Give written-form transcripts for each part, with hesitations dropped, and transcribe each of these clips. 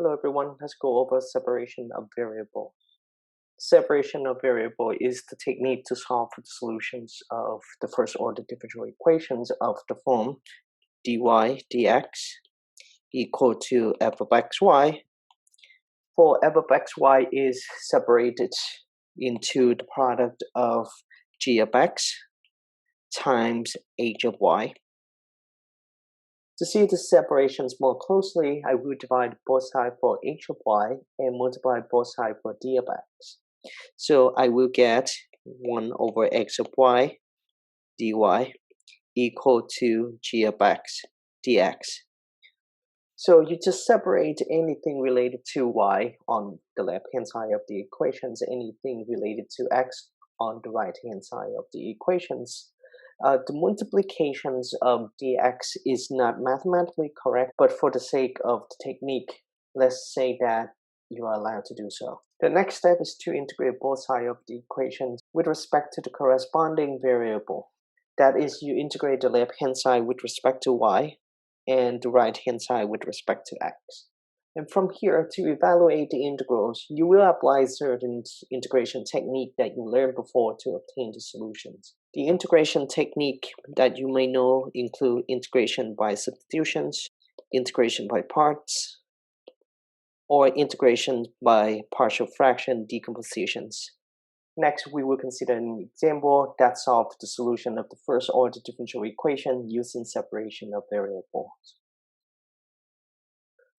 Hello everyone, let's go over separation of variables. Separation of variable is the technique to solve the solutions of the first order differential equations of the form dy dx equal to f of xy. For f of xy is separated into the product of g of x times h of y. To see the separations more closely, I will divide both sides for h of y and multiply both sides for d of x. So I will get 1 over x of y dy equal to g of x dx. So you just separate anything related to y on the left-hand side of the equations, anything related to x on the right-hand side of the equations. The multiplications of dx is not mathematically correct, but for the sake of the technique, let's say that you are allowed to do so. The next step is to integrate both sides of the equations with respect to the corresponding variable. That is, you integrate the left-hand side with respect to y and the right-hand side with respect to x. And from here, to evaluate the integrals, you will apply certain integration technique that you learned before to obtain the solutions. The integration technique that you may know include integration by substitutions, integration by parts, or integration by partial fraction decompositions. Next, we will consider an example that solves the solution of the first order differential equation using separation of variables.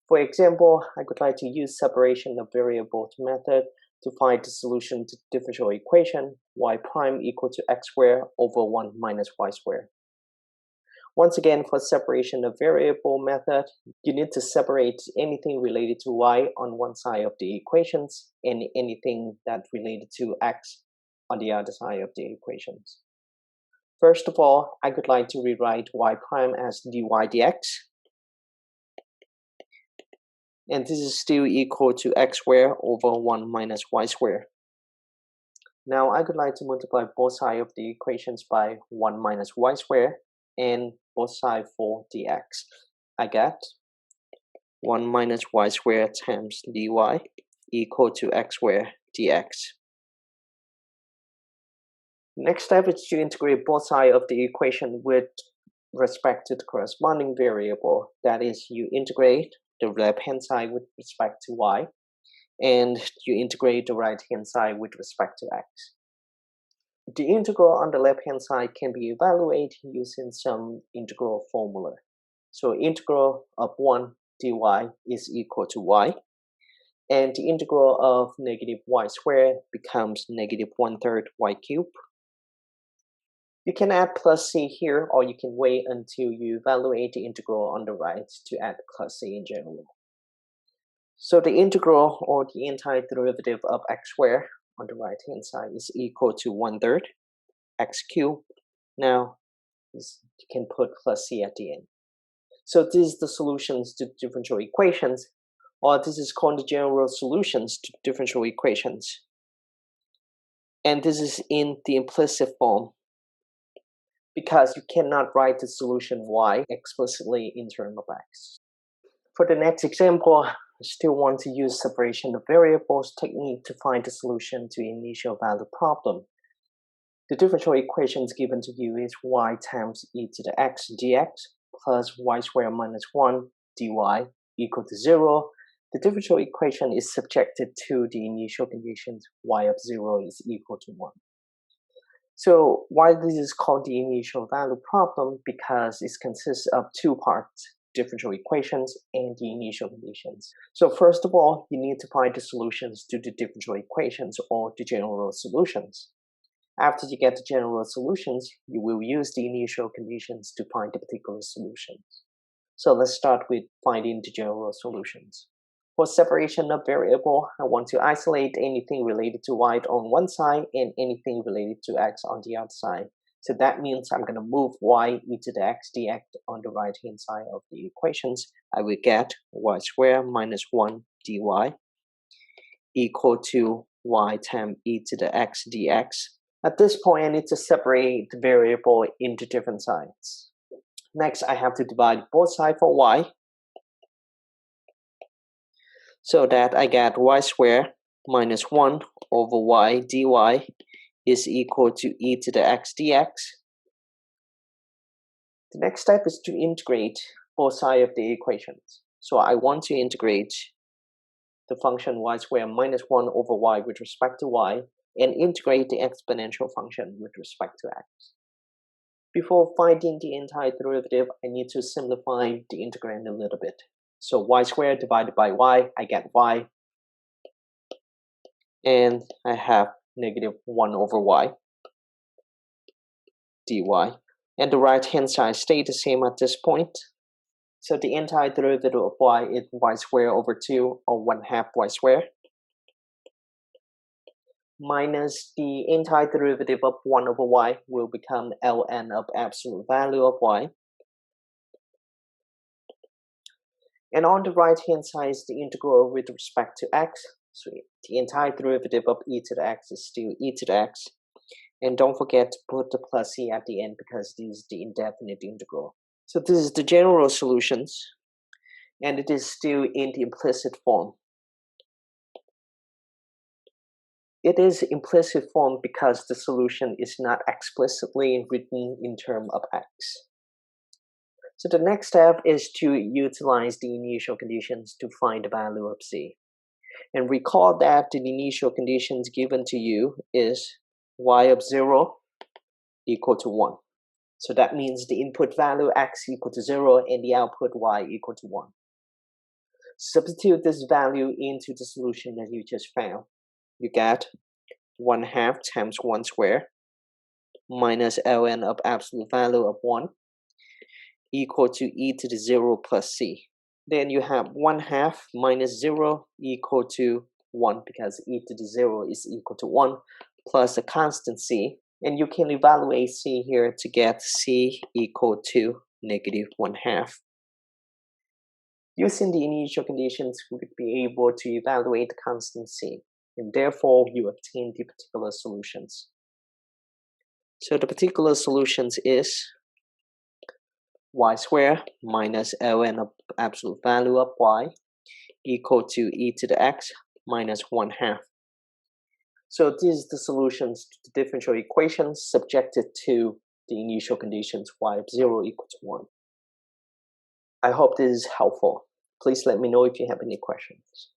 For example, I would like to use separation of variables method to find the solution to the differential equation y prime equal to x squared over 1 minus y squared. Once again, for separation of variable method, you need to separate anything related to y on one side of the equations and anything that related to x on the other side of the equations. First of all, I would like to rewrite y prime as dy dx. And this is still equal to x squared over 1 minus y squared. Now I would like to multiply both sides of the equations by 1 minus y squared and both sides for dx. I get 1 minus y squared times dy equal to x squared dx. Next step is to integrate both sides of the equation with respect to the corresponding variable. That is, you integrate the left-hand side with respect to y, and you integrate the right-hand side with respect to x. The integral on the left-hand side can be evaluated using some integral formula. So integral of 1 dy is equal to y, and the integral of negative y squared becomes negative 1/3 y cubed. You can add plus c here, or you can wait until you evaluate the integral on the right to add plus c in general. So the integral, or the antiderivative of x squared on the right hand side, is equal to 1/3 x cubed. Now you can put plus c at the end. So this is the solutions to differential equations, or this is called the general solutions to differential equations. And this is in the implicit form, because you cannot write the solution y explicitly in terms of x. For the next example, I still want to use separation of variables technique to find the solution to initial value problem. The differential equations given to you is y times e to the x dx plus y squared minus 1 dy equal to 0. The differential equation is subjected to the initial conditions y of 0 is equal to 1. So why this is called the initial value problem? Because it consists of two parts, differential equations and the initial conditions. So first of all, you need to find the solutions to the differential equations, or the general solutions. After you get the general solutions, you will use the initial conditions to find the particular solutions. So let's start with finding the general solutions. For separation of variable, I want to isolate anything related to y on one side and anything related to x on the other side. So that means I'm going to move y e to the x dx on the right hand side of the equations. I will get y squared minus 1 dy equal to y times e to the x dx. At this point, I need to separate the variable into different sides. Next, I have to divide both sides for y. So that I get y squared minus 1 over y dy is equal to e to the x dx. The next step is to integrate both sides of the equations. So I want to integrate the function y squared minus 1 over y with respect to y and integrate the exponential function with respect to x. Before finding the entire derivative, I need to simplify the integrand a little bit. So y squared divided by y, I get y. And I have negative 1 over y dy. And the right hand side stays the same at this point. So the entire derivative of y is y squared over 2 or 1/2 y squared. Minus the entire derivative of 1 over y will become ln of absolute value of y. And on the right hand side is the integral with respect to x. So the entire derivative of e to the x is still e to the x. And don't forget to put the plus c at the end because this is the indefinite integral. So this is the general solutions. And it is still in the implicit form. It is implicit form because the solution is not explicitly written in terms of x. So the next step is to utilize the initial conditions to find the value of c. And recall that the initial conditions given to you is y of 0 equal to 1. So that means the input value x equal to 0 and the output y equal to 1. Substitute this value into the solution that you just found. You get 1/2 times 1 squared minus ln of absolute value of 1 equal to e to the 0 plus c. Then you have 1/2 minus 0 equal to 1 because e to the 0 is equal to 1 plus a constant c. And you can evaluate c here to get c equal to negative 1/2. Using the initial conditions, we would be able to evaluate the constant c. And therefore, you obtain the particular solutions. So the particular solutions is y squared minus ln of absolute value of y equal to e to the x minus 1/2. So this is the solutions to the differential equations subjected to the initial conditions y of 0 equal to 1. I hope this is helpful. Please let me know if you have any questions.